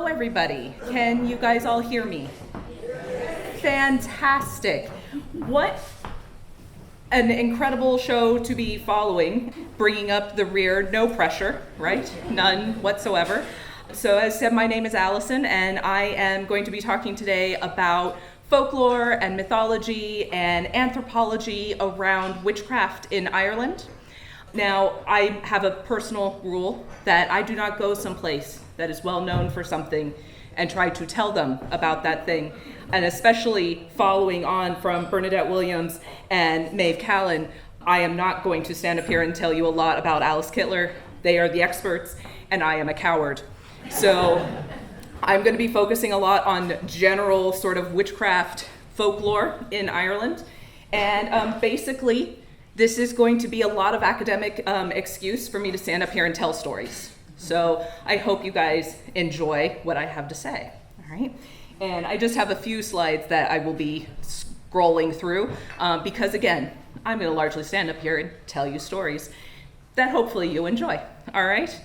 everybody. Can you guys all hear me? Fantastic. What an incredible show to be following, bringing up the rear, no pressure, right? None whatsoever. So as said, my name is Allison, and I am going to be talking today about folklore and mythology and anthropology around witchcraft in Ireland. Now, I have a personal rule that I do not go someplace that is well known for something and try to tell them about that thing. And especially following on from Bernadette Williams and Maeve Callan, I am not going to stand up here and tell you a lot about Alice Kyteler. They are the experts, and I am a coward. So I'm going to be focusing a lot on general sort of witchcraft folklore in Ireland. And basically, this is going to be a lot of academic excuse for me to stand up here and tell stories. So I hope you guys enjoy what I have to say, all right? And I just have a few slides that I will be scrolling through because, again, I'm going to largely stand up here and tell you stories that hopefully you enjoy, all right?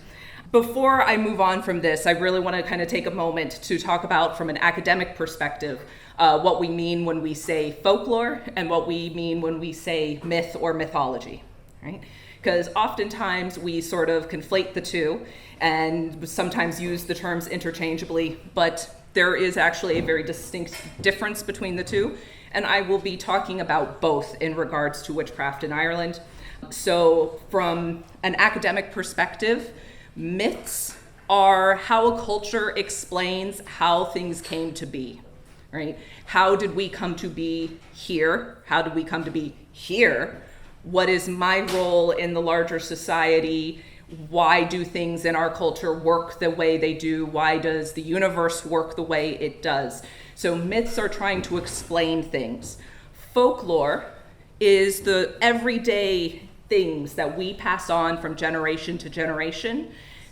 Before I move on from this, I really want to kind of take a moment to talk about, from an academic perspective, what we mean when we say folklore and what we mean when we say myth or mythology, right? Because oftentimes we sort of conflate the two and sometimes use the terms interchangeably, but there is actually a very distinct difference between the two, and I will be talking about both in regards to witchcraft in Ireland. So from an academic perspective, myths are how a culture explains how things came to be, right? How did we come to be here? How did we come to be here? What is my role in the larger society? Why do things in our culture work the way they do? Why does the universe work the way it does? So myths are trying to explain things. Folklore is the everyday things that we pass on from generation to generation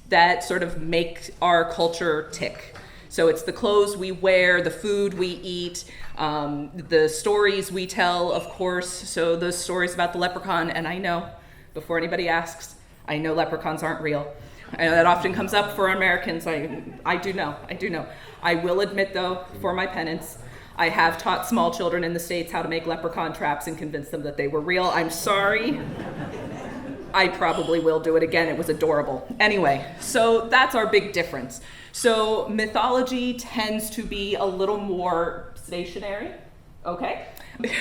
that sort of make our culture tick. So it's the clothes we wear, the food we eat, the stories we tell, of course. So those stories about the leprechaun, and I know, before anybody asks, I know leprechauns aren't real. I know that often comes up for Americans. I do know. I will admit, though, for my penance, I have taught small children in the States how to make leprechaun traps and convince them that they were real. I'm sorry. I probably will do it again. It was adorable. Anyway, so that's our big difference. So mythology tends to be a little more stationary, okay?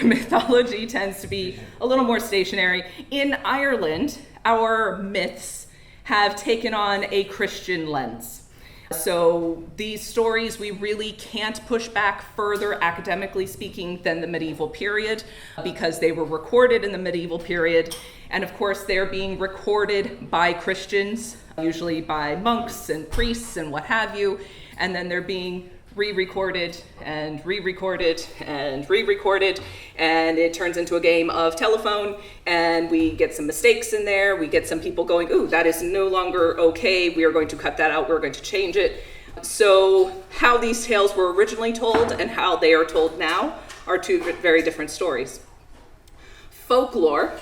Mythology tends to be a little more stationary. In Ireland, our myths have taken on a Christian lens. So these stories we really can't push back further, academically speaking, than the medieval period because they were recorded in the medieval period. And of course, they're being recorded by Christians, usually by monks and priests and what have you. And then they're being re-recorded and re-recorded and re-recorded, and it turns into a game of telephone, and we get some mistakes in there. We get some people going, ooh, that is no longer okay. We are going to cut that out. We're going to change it. So how these tales were originally told and how they are told now are two very different stories. Folklore,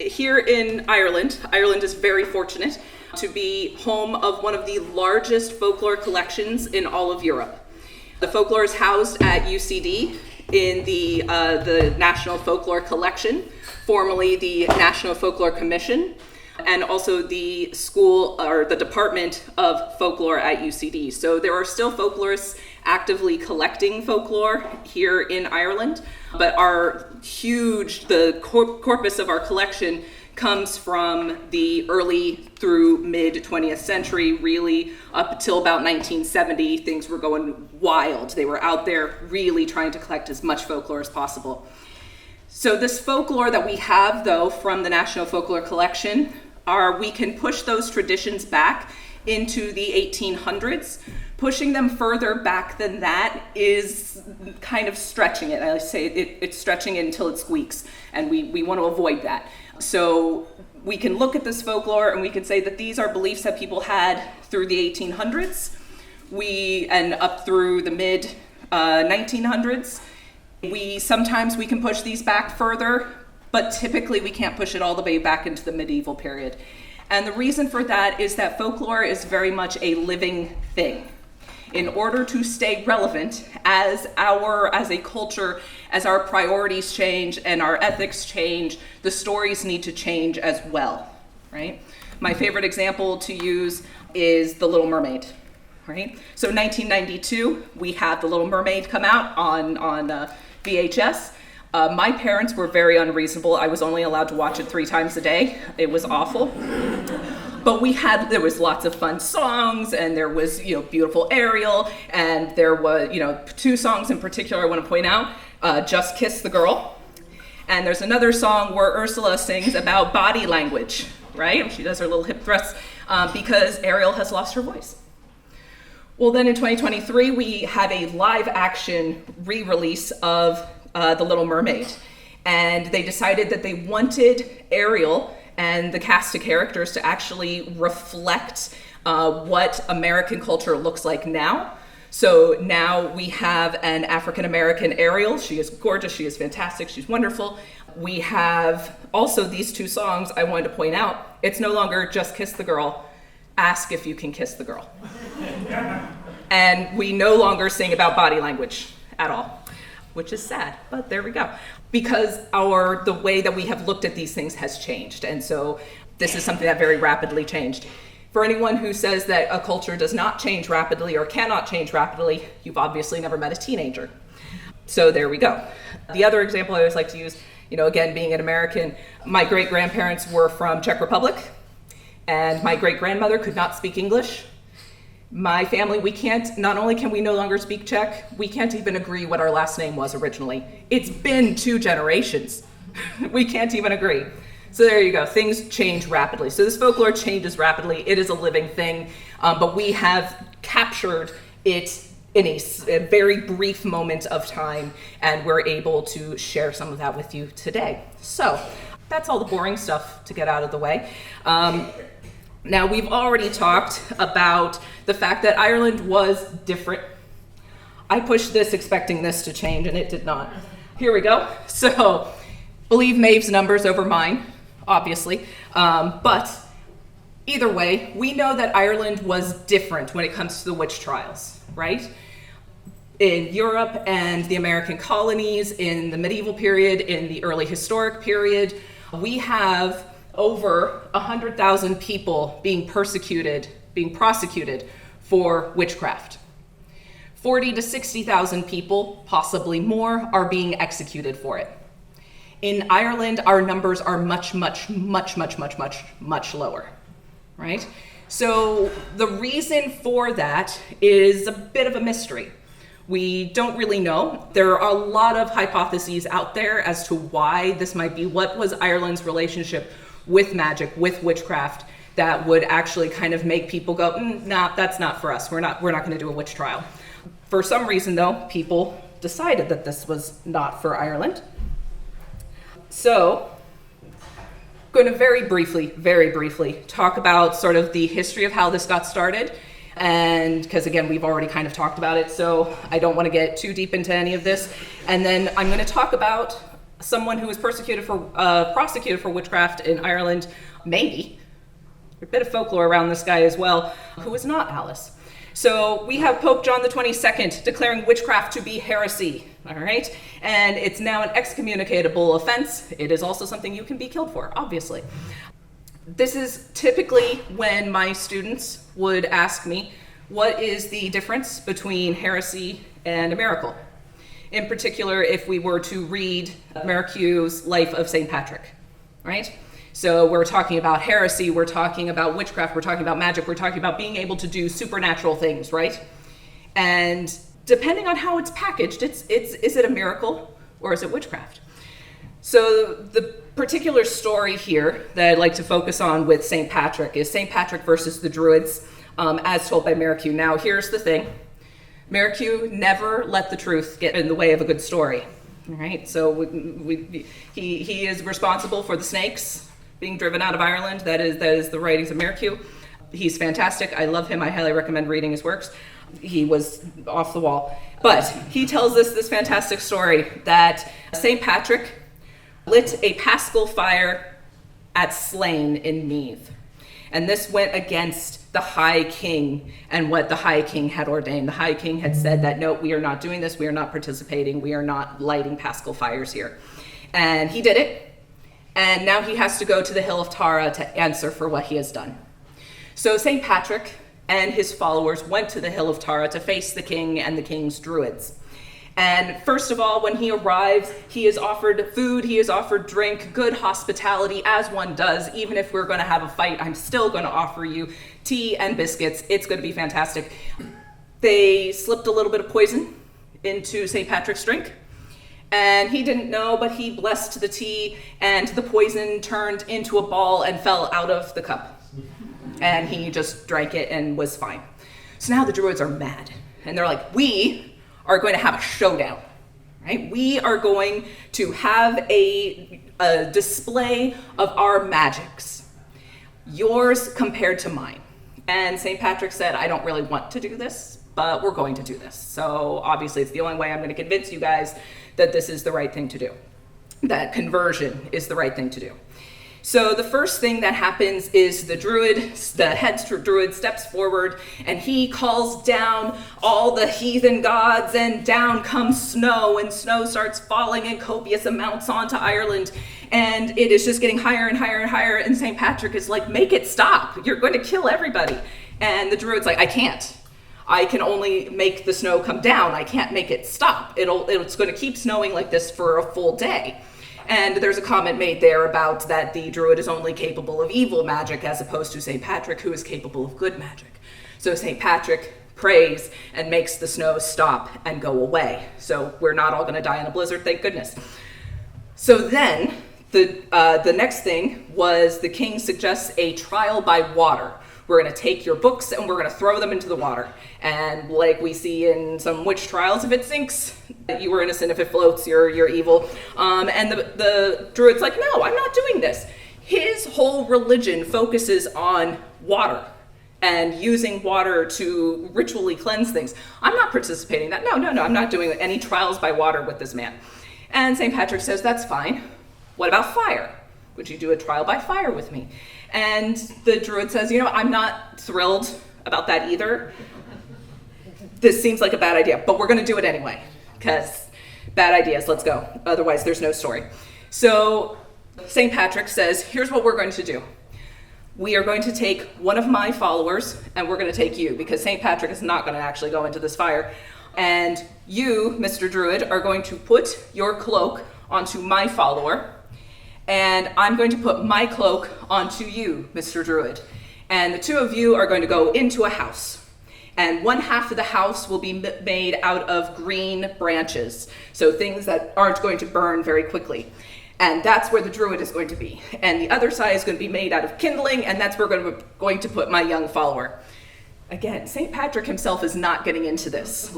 here in Ireland is very fortunate to be home of one of the largest folklore collections in all of Europe. The folklore is housed at UCD in the National Folklore Collection, formerly the National Folklore Commission, and also the school or the Department of Folklore at UCD. So there are still folklorists actively collecting folklore here in Ireland, but the corpus of our collection comes from the early through mid 20th century, really up until about 1970. Things were going wild. They were out there really trying to collect as much folklore as possible. So this folklore that we have, though, from the National Folklore Collection, we can push those traditions back into the 1800s. Pushing them further back than that is kind of stretching it. I say it's stretching it until it squeaks, and we want to avoid that. So we can look at this folklore and we can say that these are beliefs that people had through the 1800s, and up through the mid 1900s. Sometimes we can push these back further, but typically we can't push it all the way back into the medieval period. And the reason for that is that folklore is very much a living thing. in order to stay relevant as a culture, as our priorities change and our ethics change, the stories need to change as well, right? My favorite example to use is The Little Mermaid, right? So 1992, we had The Little Mermaid come out on VHS. My parents were very unreasonable. I was only allowed to watch it 3 times a day. It was awful. But there was lots of fun songs, and there was, beautiful Ariel, and there was, 2 songs in particular I want to point out, Just Kiss the Girl. And there's another song where Ursula sings about body language, right? She does her little hip thrusts because Ariel has lost her voice. Well, then in 2023, we had a live action re-release of The Little Mermaid. And they decided that they wanted Ariel and the cast of characters to actually reflect what American culture looks like now. So now we have an African-American Ariel. She is gorgeous, she is fantastic, she's wonderful. We have also these 2 songs I wanted to point out. It's no longer Just Kiss the Girl, Ask If You Can Kiss the Girl. And we no longer sing about body language at all, which is sad, but there we go. Because the way that we have looked at these things has changed. And so this is something that very rapidly changed. For anyone who says that a culture does not change rapidly or cannot change rapidly, you've obviously never met a teenager. So there we go. The other example I always like to use, again, being an American, my great-grandparents were from Czech Republic, and my great-grandmother could not speak English. My family, not only can we no longer speak Czech, we can't even agree what our last name was originally. It's been 2 generations. We can't even agree. So there you go, things change rapidly. So this folklore changes rapidly. It is a living thing, but we have captured it in a very brief moment of time, and we're able to share some of that with you today. So that's all the boring stuff to get out of the way. Now, we've already talked about the fact that Ireland was different. I pushed this expecting this to change, and it did not. Here we go. So, believe Maeve's numbers over mine, obviously. But either way, we know that Ireland was different when it comes to the witch trials, right? In Europe and the American colonies, in the medieval period, in the early historic period, we have over 100,000 people being prosecuted for witchcraft. 40 to 60,000 people, possibly more, are being executed for it. In Ireland, our numbers are much lower, right? So the reason for that is a bit of a mystery. We don't really know. There are a lot of hypotheses out there as to why this might be. What was Ireland's relationship with magic, with witchcraft, that would actually kind of make people go, nah, that's not for us. We're not going to do a witch trial. For some reason, though, people decided that this was not for Ireland. So, I'm going to very briefly talk about sort of the history of how this got started. And because, again, we've already kind of talked about it, so I don't want to get too deep into any of this. And then I'm going to talk about someone who was prosecuted for witchcraft in Ireland, maybe. A bit of folklore around this guy as well, who is not Alice. So we have Pope John the 22nd declaring witchcraft to be heresy, all right? And it's now an excommunicatable offense. It is also something you can be killed for, obviously. This is typically when my students would ask me, what is the difference between heresy and a miracle? In particular, if we were to read Merrick's Life of St. Patrick, right? So we're talking about heresy, we're talking about witchcraft, we're talking about magic, we're talking about being able to do supernatural things, right? And depending on how it's packaged, is it a miracle or is it witchcraft? So the particular story here that I'd like to focus on with St. Patrick is St. Patrick versus the Druids, as told by Merrick. Now, here's the thing. Merrick never let the truth get in the way of a good story, all right? So he is responsible for the snakes being driven out of Ireland. That is the writings of Merrick. He's fantastic. I love him. I highly recommend reading his works. He was off the wall. But he tells us this fantastic story that St. Patrick lit a paschal fire at Slane in Meath. And this went against the High King and what the High King had ordained. The High King had said that, no, we are not doing this. We are not participating. We are not lighting paschal fires here. And he did it. And now he has to go to the Hill of Tara to answer for what he has done. So St. Patrick and his followers went to the Hill of Tara to face the king and the king's druids. And first of all, when he arrives, he is offered food, he is offered drink, good hospitality, as one does. Even if we're going to have a fight, I'm still going to offer you tea and biscuits. It's going to be fantastic. They slipped a little bit of poison into St. Patrick's drink, and he didn't know, but he blessed the tea, and the poison turned into a ball and fell out of the cup. And he just drank it and was fine. So now the druids are mad, and they're like, we are going to have a showdown, right? We are going to have a display of our magics, yours compared to mine. And St. Patrick said, I don't really want to do this, but we're going to do this. So obviously it's the only way I'm going to convince you guys that this is the right thing to do, that conversion is the right thing to do. So the first thing that happens is the head druid steps forward, and he calls down all the heathen gods, and down comes snow, and snow starts falling in copious amounts onto Ireland, and it is just getting higher and higher and higher, and St. Patrick is like, make it stop, you're going to kill everybody. And the druid's like, I can't. I can only make the snow come down, I can't make it stop. It's going to keep snowing like this for a full day. And there's a comment made there about that the druid is only capable of evil magic as opposed to St. Patrick, who is capable of good magic. So St. Patrick prays and makes the snow stop and go away. So we're not all going to die in a blizzard, thank goodness. So then the next thing was the king suggests a trial by water. We're going to take your books and we're going to throw them into the water. And like we see in some witch trials, if it sinks, you were innocent. If it floats, you're evil. And the druid's like, no, I'm not doing this. His whole religion focuses on water and using water to ritually cleanse things. I'm not participating in that. No, I'm not doing any trials by water with this man. And St. Patrick says, that's fine. What about fire? Would you do a trial by fire with me? And the druid says, I'm not thrilled about that either. This seems like a bad idea, but we're going to do it anyway, because bad ideas, let's go. Otherwise, there's no story. So St. Patrick says, here's what we're going to do. We are going to take one of my followers, and we're going to take you, because St. Patrick is not going to actually go into this fire. And you, Mr. Druid, are going to put your cloak onto my follower, and I'm going to put my cloak onto you, Mr. Druid. And the two of you are going to go into a house. And one half of the house will be made out of green branches, so things that aren't going to burn very quickly. And that's where the druid is going to be. And the other side is going to be made out of kindling, and that's where we're going to put my young follower. Again, St. Patrick himself is not getting into this.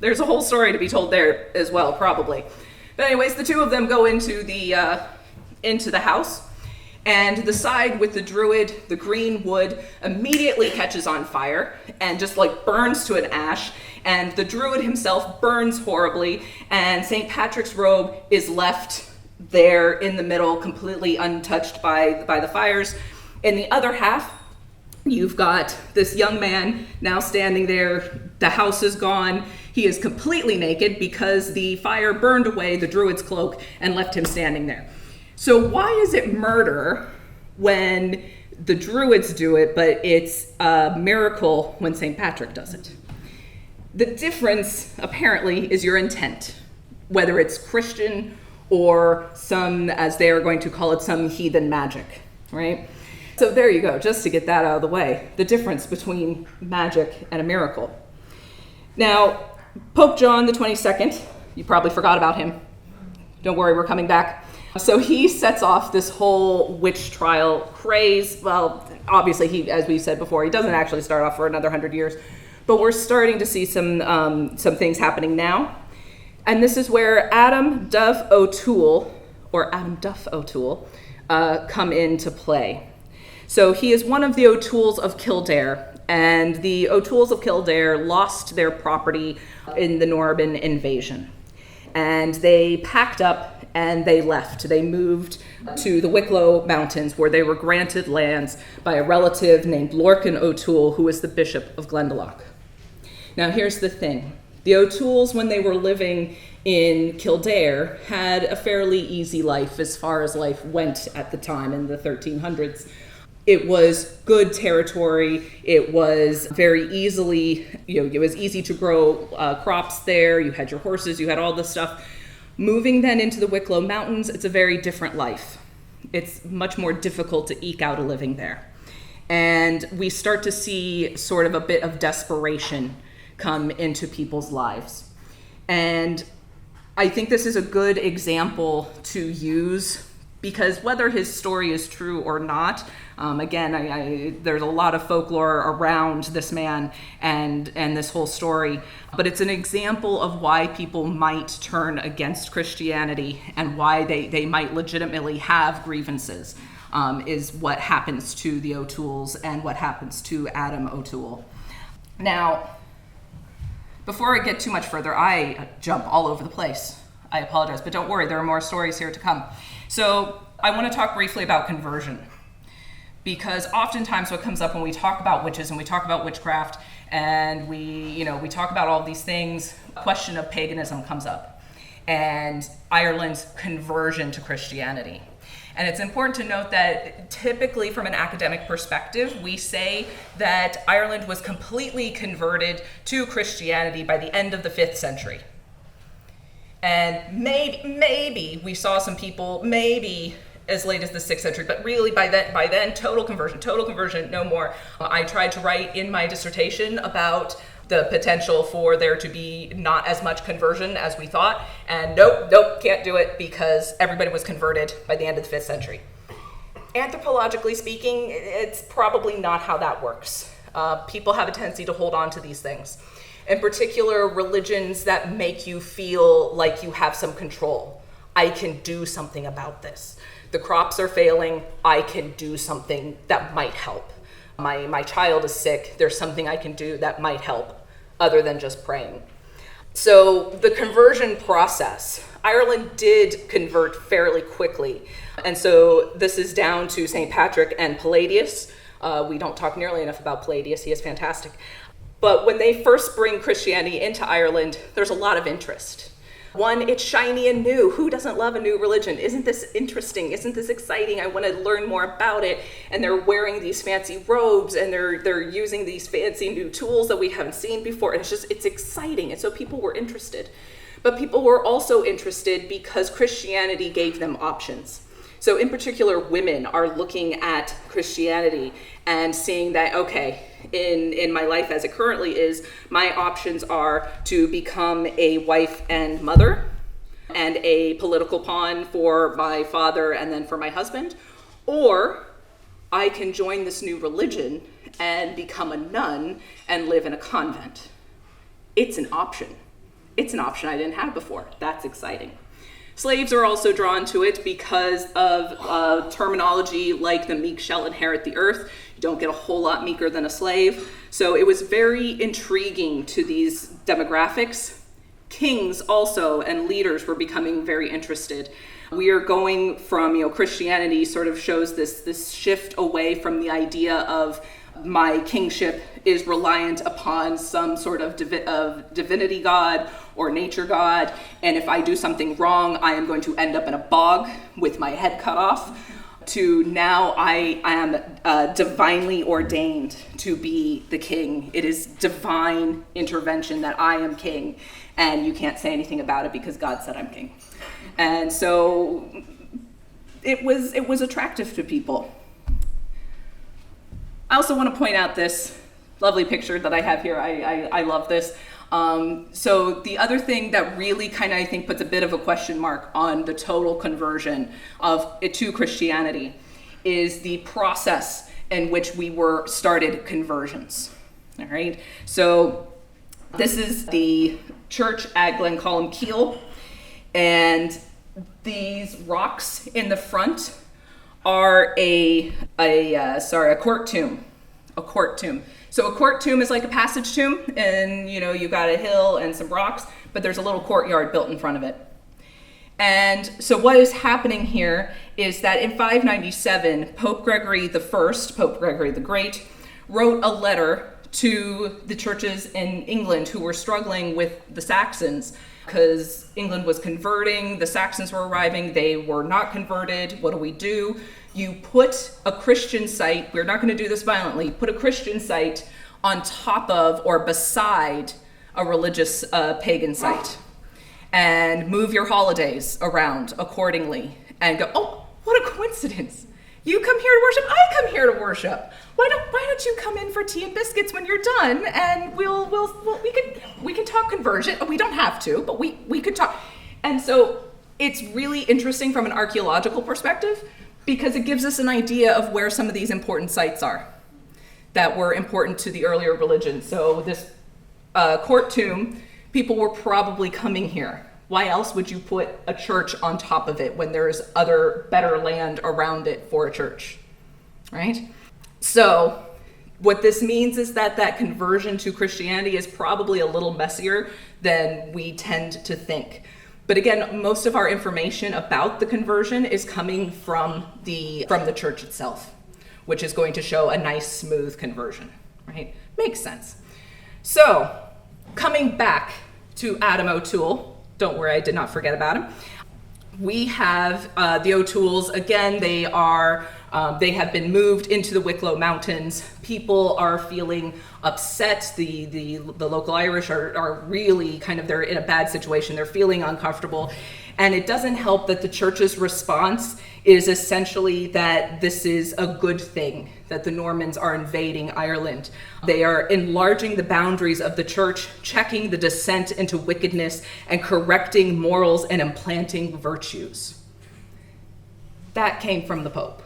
There's a whole story to be told there as well, probably. But anyways, the two of them go into the house, and the side with the druid, the green wood, immediately catches on fire and just burns to an ash, and the druid himself burns horribly, and St. Patrick's robe is left there in the middle, completely untouched by the fires. In the other half, you've got this young man now standing there. The house is gone. He is completely naked because the fire burned away the druid's cloak and left him standing there. So why is it murder when the druids do it, but it's a miracle when St. Patrick does it? The difference, apparently, is your intent, whether it's Christian or some, as they are going to call it, some heathen magic, right? So there you go, just to get that out of the way, the difference between magic and a miracle. Now, Pope John the 22nd, you probably forgot about him. Don't worry, we're coming back. So he sets off this whole witch trial craze. Well, obviously, as we said before, he doesn't actually start off for another 100 years, but we're starting to see some things happening now. And this is where Adam Duff O'Toole come into play. So he is one of the O'Tooles of Kildare, and the O'Tooles of Kildare lost their property in the Norman invasion. And they packed up and they left. They moved to the Wicklow Mountains, where they were granted lands by a relative named Lorcan O'Toole, who was the Bishop of Glendalough. Now here's the thing. The O'Tooles, when they were living in Kildare, had a fairly easy life as far as life went at the time in the 1300s. It was good territory. It was very easily, it was easy to grow crops there. You had your horses, you had all this stuff. Moving then into the Wicklow Mountains, it's a very different life. It's much more difficult to eke out a living there. And we start to see sort of a bit of desperation come into people's lives. And I think this is a good example to use, because whether his story is true or not, again, there's a lot of folklore around this man and this whole story, but it's an example of why people might turn against Christianity and why they might legitimately have grievances, is what happens to the O'Tooles and what happens to Adam O'Toole. Now, before I get too much further, I jump all over the place. I apologize, but don't worry, there are more stories here to come. So I want to talk briefly about conversion, because oftentimes what comes up when we talk about witches and we talk about witchcraft and we talk about all these things, a question of paganism comes up and Ireland's conversion to Christianity. And it's important to note that typically from an academic perspective, we say that Ireland was completely converted to Christianity by the end of the 5th century. And maybe we saw some people, maybe as late as the 6th century, but really by then, total conversion, no more. I tried to write in my dissertation about the potential for there to be not as much conversion as we thought, and nope, can't do it because everybody was converted by the end of the 5th century. Anthropologically speaking, it's probably not how that works. People have a tendency to hold on to these things. In particular, religions that make you feel like you have some control. I can do something about this. The crops are failing, I can do something that might help. My child is sick, there's something I can do that might help, other than just praying. So the conversion process, Ireland did convert fairly quickly. And so this is down to St. Patrick and Palladius. We don't talk nearly enough about Palladius, he is fantastic. But when they first bring Christianity into Ireland, there's a lot of interest. One, it's shiny and new. Who doesn't love a new religion? Isn't this interesting? Isn't this exciting? I want to learn more about it. And they're wearing these fancy robes and they're using these fancy new tools that we haven't seen before. And it's exciting. And so people were interested. But people were also interested because Christianity gave them options. So in particular, women are looking at Christianity and seeing that, okay, in my life as it currently is, my options are to become a wife and mother and a political pawn for my father and then for my husband, or I can join this new religion and become a nun and live in a convent. It's an option. It's an option I didn't have before. That's exciting. Slaves are also drawn to it because of terminology like the meek shall inherit the earth. You don't get a whole lot meeker than a slave. So it was very intriguing to these demographics. Kings also and leaders were becoming very interested. We are going from, Christianity sort of shows this shift away from the idea of my kingship is reliant upon some sort of divinity god or nature god, and if I do something wrong, I am going to end up in a bog with my head cut off, to now I am divinely ordained to be the king. It is divine intervention that I am king, and you can't say anything about it because God said I'm king. And so it was attractive to people. I also want to point out this lovely picture that I have here. I love this. So the other thing that really kind of, I think, puts a bit of a question mark on the total conversion to Christianity is the process in which we were started conversions. All right. So this is the church at Glencolum Keel, and these rocks in the front are a court tomb. A court tomb. So a court tomb is like a passage tomb, and you got a hill and some rocks, but there's a little courtyard built in front of it. And so what is happening here is that in 597, Pope Gregory I, Pope Gregory the Great, wrote a letter to the churches in England who were struggling with the Saxons because England was converting, the Saxons were arriving, they were not converted. What do? You put a Christian site, we're not going to do this violently, put a Christian site on top of or beside a religious pagan site and move your holidays around accordingly and go, oh, what a coincidence. You come here to worship, I come here to worship. Why don't you come in for tea and biscuits when you're done, and we can talk conversion. We don't have to, but we could talk. And so it's really interesting from an archaeological perspective because it gives us an idea of where some of these important sites are that were important to the earlier religion. So this court tomb, people were probably coming here. Why else would you put a church on top of it when there's other better land around it for a church, right? So what this means is that conversion to Christianity is probably a little messier than we tend to think. But again, most of our information about the conversion is coming from the church itself, which is going to show a nice, smooth conversion, right? Makes sense. So coming back to Adam O'Toole, don't worry, I did not forget about him. We have the O'Tooles. Again, they have been moved into the Wicklow Mountains. People are feeling upset. The local Irish are really they're in a bad situation. They're feeling uncomfortable. And it doesn't help that the church's response is essentially that this is a good thing, that the Normans are invading Ireland. They are enlarging the boundaries of the church, checking the descent into wickedness, and correcting morals and implanting virtues. That came from the Pope.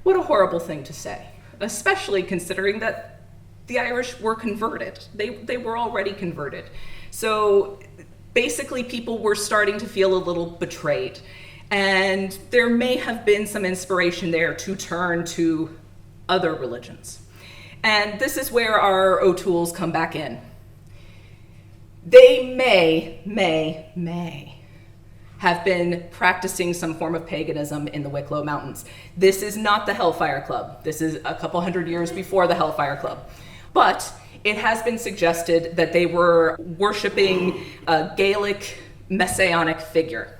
What a horrible thing to say, especially considering that the Irish were converted. They were already converted. So basically, people were starting to feel a little betrayed. And there may have been some inspiration there to turn to other religions. And this is where our O'Tooles come back in. They may have been practicing some form of paganism in the Wicklow Mountains. This is not the Hellfire Club. This is a couple hundred years before the Hellfire Club. But it has been suggested that they were worshiping a Gaelic messianic figure.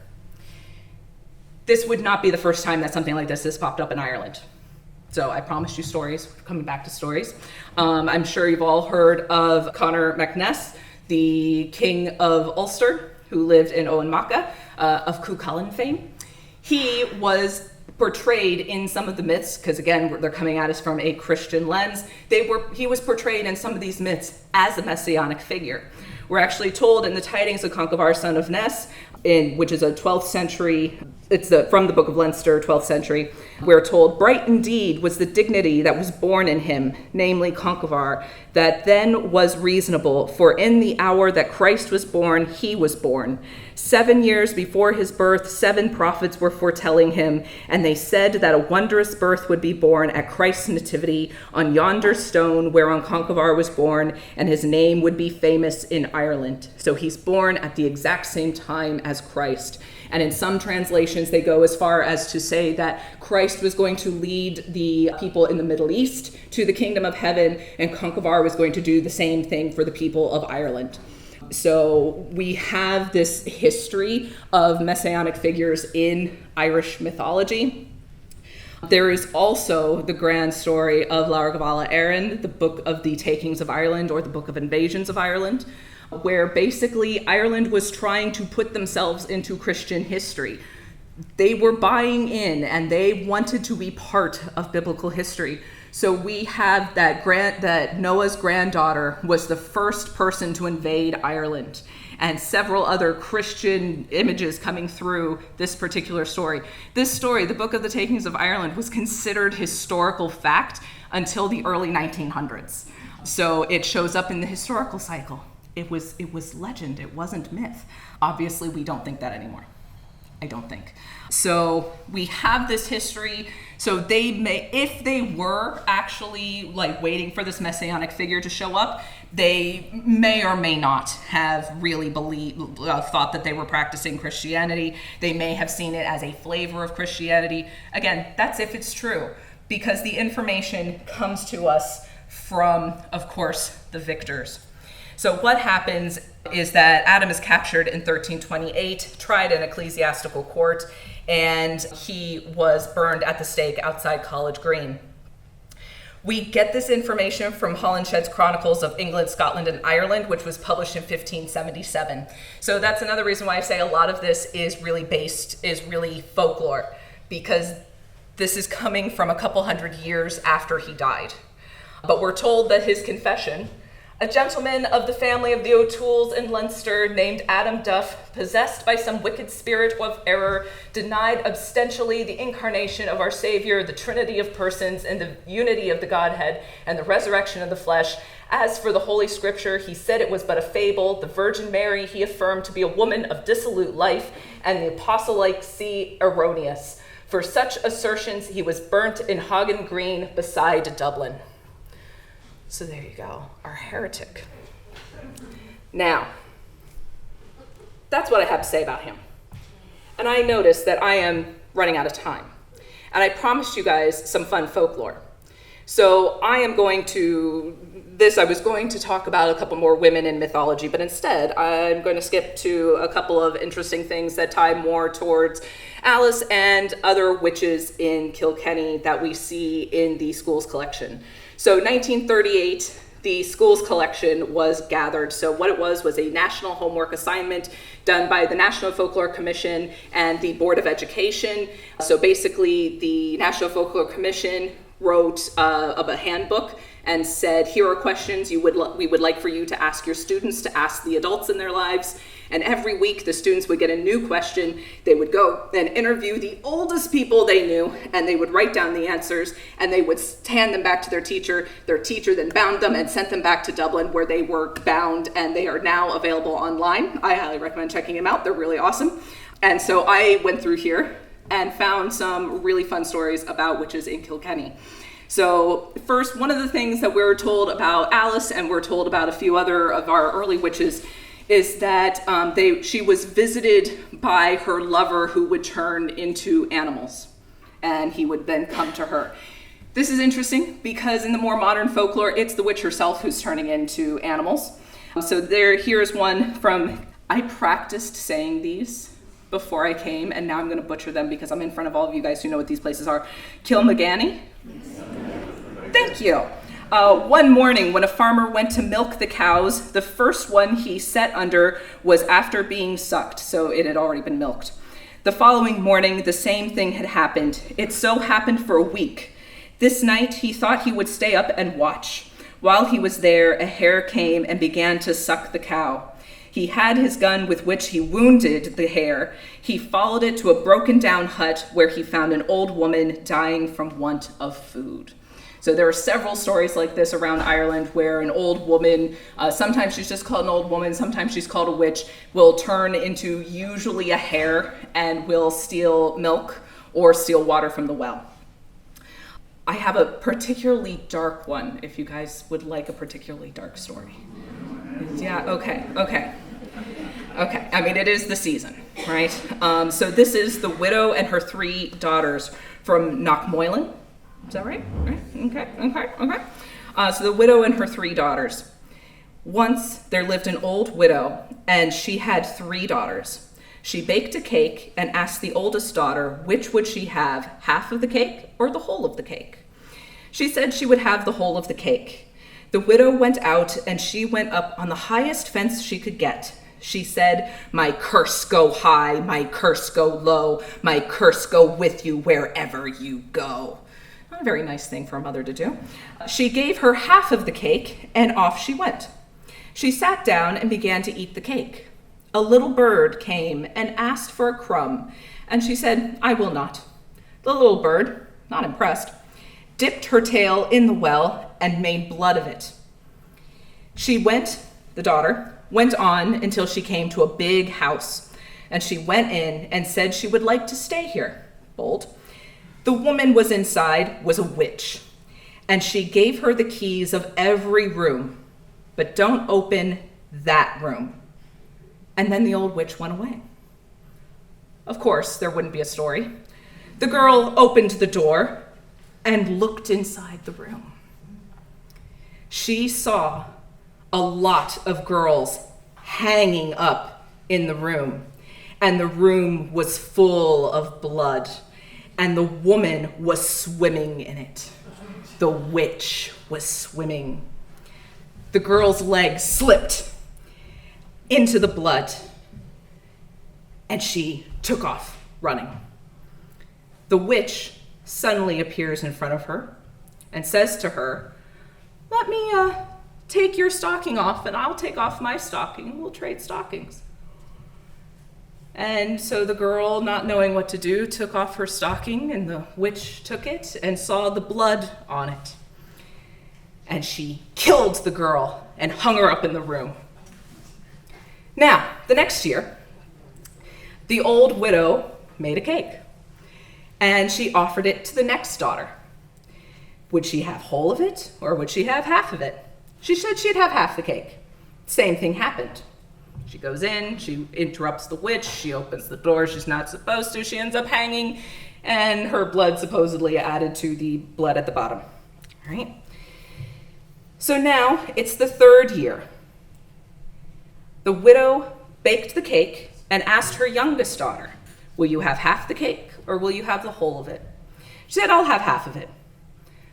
This would not be the first time that something like this has popped up in Ireland. So I promised you stories, coming back to stories. I'm sure you've all heard of Conor MacNessa, the King of Ulster, who lived in Owenmaka, of Cuchulainn fame. He was portrayed in some of the myths, because again, they're coming at us from a Christian lens. He was portrayed in some of these myths as a messianic figure. We're actually told in the Tidings of Conchobar, son of Ness, which is a 12th century, from the Book of Leinster, 12th century, we're told, bright indeed was the dignity that was born in him, namely Conchobar, that then was reasonable, for in the hour that Christ was born, he was born. 7 years before his birth, 7 prophets were foretelling him, and they said that a wondrous birth would be born at Christ's nativity on yonder stone whereon Conchobar was born, and his name would be famous in Ireland. So he's born at the exact same time as Christ. And in some translations, they go as far as to say that Christ was going to lead the people in the Middle East to the kingdom of heaven, and Conchobar was going to do the same thing for the people of Ireland. So we have this history of messianic figures in Irish mythology. There is also the grand story of Gabhála Eireann, the book of the takings of Ireland, or the book of invasions of Ireland, where basically Ireland was trying to put themselves into Christian history. They were buying in and they wanted to be part of biblical history. So we have that Noah's granddaughter was the first person to invade Ireland, and several other Christian images coming through this particular story. This story, the Book of the Takings of Ireland, was considered historical fact until the early 1900s. So it shows up in the historical cycle. It was legend, it wasn't myth. Obviously, we don't think that anymore. I don't think. So we have this history. So they may, if they were actually like waiting for this messianic figure to show up, they may or may not have really thought that they were practicing Christianity. They may have seen it as a flavor of Christianity. Again, that's if it's true, because the information comes to us from, of course, the victors. So what happens is that Adam is captured in 1328, tried in ecclesiastical court, and he was burned at the stake outside College Green. We get this information from Holinshed's Chronicles of England, Scotland, and Ireland, which was published in 1577. So that's another reason why I say a lot of this is really folklore, because this is coming from a couple hundred years after he died. But we're told that his confession, a gentleman of the family of the O'Tooles in Leinster named Adam Duff, possessed by some wicked spirit of error, denied abstentially the incarnation of our Savior, the Trinity of persons, and the unity of the Godhead, and the resurrection of the flesh. As for the Holy Scripture, he said it was but a fable. The Virgin Mary he affirmed to be a woman of dissolute life, and the apostle-like see erroneous. For such assertions he was burnt in Hagen Green beside Dublin. So there you go, our heretic. Now, that's what I have to say about him. And I noticed that I am running out of time. And I promised you guys some fun folklore. So I was going to talk about a couple more women in mythology, but instead I'm going to skip to a couple of interesting things that tie more towards Alice and other witches in Kilkenny that we see in the school's collection. So 1938, the school's collection was gathered. So what it was a national homework assignment done by the National Folklore Commission and the Board of Education. So basically the National Folklore Commission wrote a handbook and said, here are questions we would like for you to ask your students, to ask the adults in their lives. And every week the students would get a new question. They would go and interview the oldest people they knew, and they would write down the answers, and they would hand them back to their teacher. Their teacher then bound them and sent them back to Dublin, where they were bound, and they are now available online. I highly recommend checking them out. They're really awesome. And so I went through here and found some really fun stories about witches in Kilkenny. So first, one of the things that we're told about Alice, and we're told about a few other of our early witches, is that she was visited by her lover, who would turn into animals, and he would then come to her. This is interesting because in the more modern folklore, it's the witch herself who's turning into animals. So here's one from, I practiced saying these before I came, and now I'm going to butcher them because I'm in front of all of you guys who know what these places are. Kilmaganny? Thank you. One morning when a farmer went to milk the cows, the first one he set under was after being sucked, so it had already been milked. The following morning, the same thing had happened. It so happened for a week. This night, he thought he would stay up and watch. While he was there, a hare came and began to suck the cow. He had his gun with which he wounded the hare. He followed it to a broken down hut where he found an old woman dying from want of food. So there are several stories like this around Ireland where an old woman, sometimes she's just called an old woman, sometimes she's called a witch, will turn into usually a hare and will steal milk or steal water from the well. I have a particularly dark one, if you guys would like a particularly dark story. Yeah, okay. I mean, it is the season, right? So this is the widow and her 3 daughters from Knockmoylan. Is that right? Okay. So the widow and her 3 daughters. Once there lived an old widow, and she had 3 daughters. She baked a cake and asked the oldest daughter which would she have, half of the cake or the whole of the cake. She said she would have the whole of the cake. The widow went out, and she went up on the highest fence she could get. She said, "My curse go high, my curse go low, my curse go with you wherever you go." A very nice thing for a mother to do. She gave her half of the cake, and off she went. She sat down and began to eat the cake. A little bird came and asked for a crumb, and she said, "I will not." The little bird, not impressed, dipped her tail in the well and made blood of it. The daughter, went on until she came to a big house. and she went in and said she would like to stay here. Bold. The woman was inside, was a witch, and she gave her the keys of every room, but don't open that room. And then the old witch went away. Of course, there wouldn't be a story. The girl opened the door and looked inside the room. She saw a lot of girls hanging up in the room, and the room was full of blood, and the woman was swimming in it. The witch was swimming. The girl's leg slipped into the blood, and she took off running. The witch suddenly appears in front of her and says to her, "Let me take your stocking off and I'll take off my stocking. We'll trade stockings." And so the girl, not knowing what to do, took off her stocking, and the witch took it and saw the blood on it. And she killed the girl and hung her up in the room. Now, the next year, the old widow made a cake, and she offered it to the next daughter. Would she have whole of it, or would she have half of it? She said she'd have half the cake. Same thing happened. She goes in, she interrupts the witch, she opens the door she's not supposed to, she ends up hanging, and her blood supposedly added to the blood at the bottom. All right? So now it's the third year. The widow baked the cake and asked her youngest daughter, "Will you have half the cake, or will you have the whole of it?" She said, "I'll have half of it."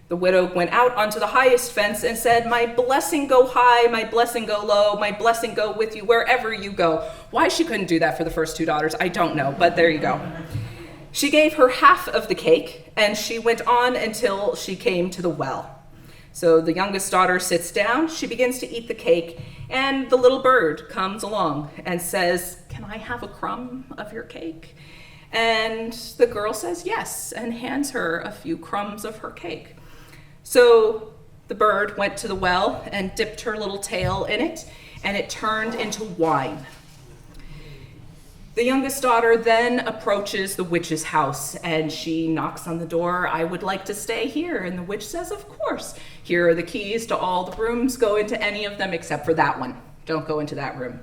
The widow went out onto the highest fence and said, "My blessing go high, my blessing go low, my blessing go with you wherever you go." Why she couldn't do that for the first two daughters, I don't know, but there you go. She gave her half of the cake, and she went on until she came to the well. So the youngest daughter sits down, she begins to eat the cake, and the little bird comes along and says, "Can I have a crumb of your cake?" And the girl says yes, and hands her a few crumbs of her cake. So the bird went to the well and dipped her little tail in it, and it turned into wine. The youngest daughter then approaches the witch's house, and she knocks on the door. "I would like to stay here." And the witch says, "Of course. Here are the keys to all the rooms. Go into any of them except for that one. Don't go into that room."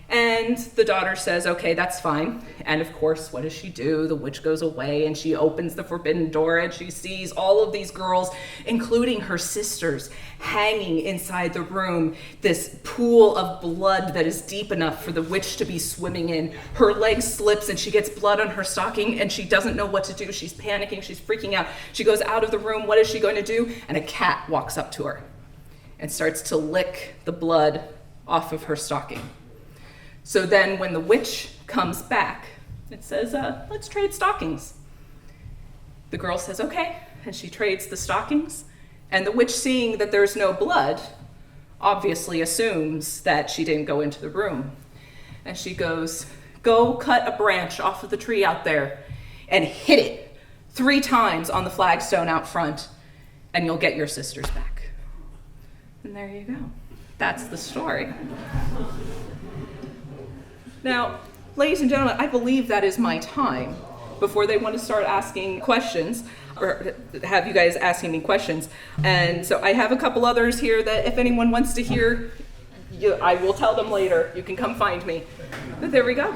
And the daughter says, "Okay, that's fine." And of course, what does she do? The witch goes away and she opens the forbidden door, and she sees all of these girls, including her sisters, hanging inside the room, this pool of blood that is deep enough for the witch to be swimming in. Her leg slips and she gets blood on her stocking, and she doesn't know what to do. She's panicking, she's freaking out. She goes out of the room. What is she going to do? And a cat walks up to her and starts to lick the blood off of her stocking. So then when the witch comes back, it says, "Let's trade stockings." The girl says, "Okay," and she trades the stockings. And the witch, seeing that there's no blood, obviously assumes that she didn't go into the room. And she goes, "Go cut a branch off of the tree out there and hit it 3 times on the flagstone out front, and you'll get your sisters back." And there you go. That's the story. Now, ladies and gentlemen, I believe that is my time before they want to start asking questions, or have you guys asking me questions. And so I have a couple others here that if anyone wants to hear, I will tell them later. You can come find me. But there we go.